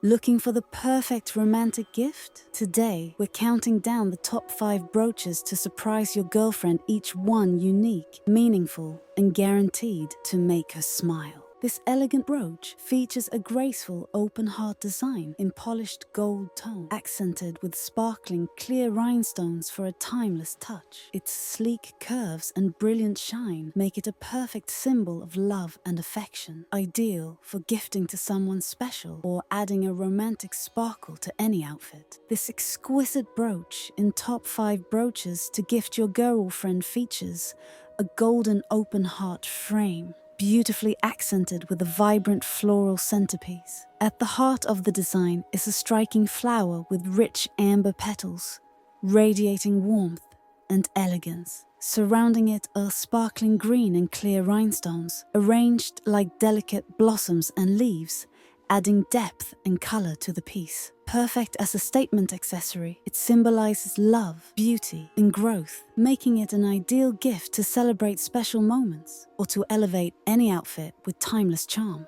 Looking for the perfect romantic gift? Today, we're counting down the top 5 brooches to surprise your girlfriend, each one unique, meaningful, and guaranteed to make her smile. This elegant brooch features a graceful open-heart design in polished gold tone, accented with sparkling clear rhinestones for a timeless touch. Its sleek curves and brilliant shine make it a perfect symbol of love and affection, ideal for gifting to someone special or adding a romantic sparkle to any outfit. This exquisite brooch in top 5 brooches to gift your girlfriend features a golden open-heart frame, beautifully accented with a vibrant floral centerpiece. At the heart of the design is a striking flower with rich amber petals, radiating warmth and elegance. Surrounding it are sparkling green and clear rhinestones, arranged like delicate blossoms and leaves, adding depth and color to the piece. Perfect as a statement accessory, it symbolizes love, beauty, and growth, making it an ideal gift to celebrate special moments or to elevate any outfit with timeless charm.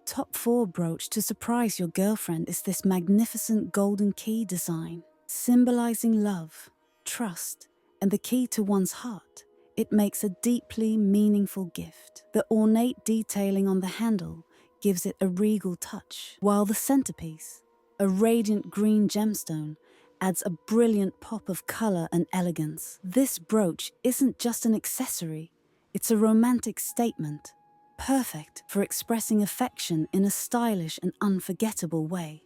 Top 4 brooch to surprise your girlfriend is this magnificent golden key design, symbolizing love, trust, and the key to one's heart. It makes a deeply meaningful gift. The ornate detailing on the handle gives it a regal touch, while the centerpiece, a radiant green gemstone, adds a brilliant pop of color and elegance. This brooch isn't just an accessory, it's a romantic statement, perfect for expressing affection in a stylish and unforgettable way.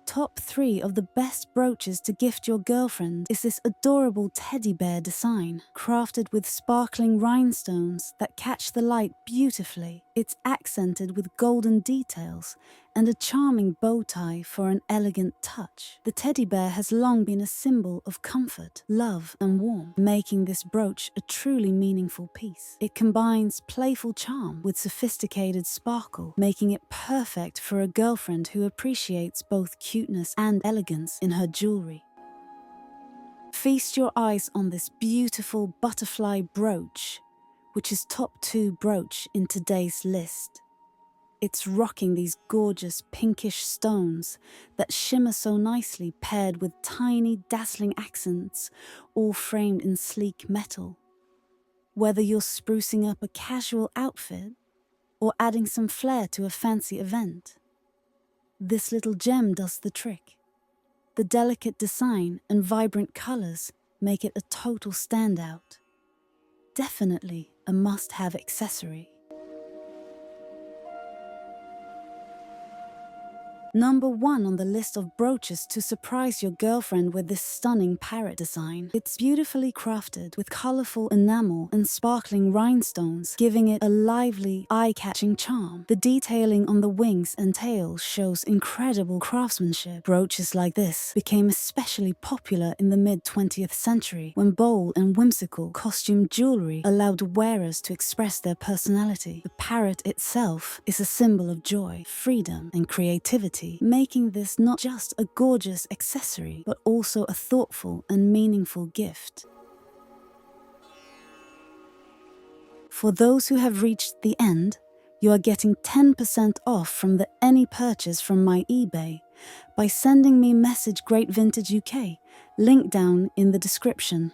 Top 3 of the best brooches to gift your girlfriend is this adorable teddy bear design, crafted with sparkling rhinestones that catch the light beautifully. It's accented with golden details and a charming bow tie for an elegant touch. The teddy bear has long been a symbol of comfort, love, and warmth, making this brooch a truly meaningful piece. It combines playful charm with sophisticated sparkle, making it perfect for a girlfriend who appreciates both cuteness and elegance in her jewelry. Feast your eyes on this beautiful butterfly brooch, which is top 2 brooch in today's list. It's rocking these gorgeous pinkish stones that shimmer so nicely, paired with tiny dazzling accents, all framed in sleek metal. Whether you're sprucing up a casual outfit or adding some flair to a fancy event, this little gem does the trick. The delicate design and vibrant colors make it a total standout. Definitely a must-have accessory. Number 1 on the list of brooches to surprise your girlfriend with this stunning parrot design. It's beautifully crafted with colorful enamel and sparkling rhinestones, giving it a lively, eye-catching charm. The detailing on the wings and tail shows incredible craftsmanship. Brooches like this became especially popular in the mid-20th century, when bold and whimsical costume jewelry allowed wearers to express their personality. The parrot itself is a symbol of joy, freedom, and creativity, making this not just a gorgeous accessory, but also a thoughtful and meaningful gift. For those who have reached the end, you are getting 10% off from any purchase from my eBay by sending me message Great Vintage UK, link down in the description.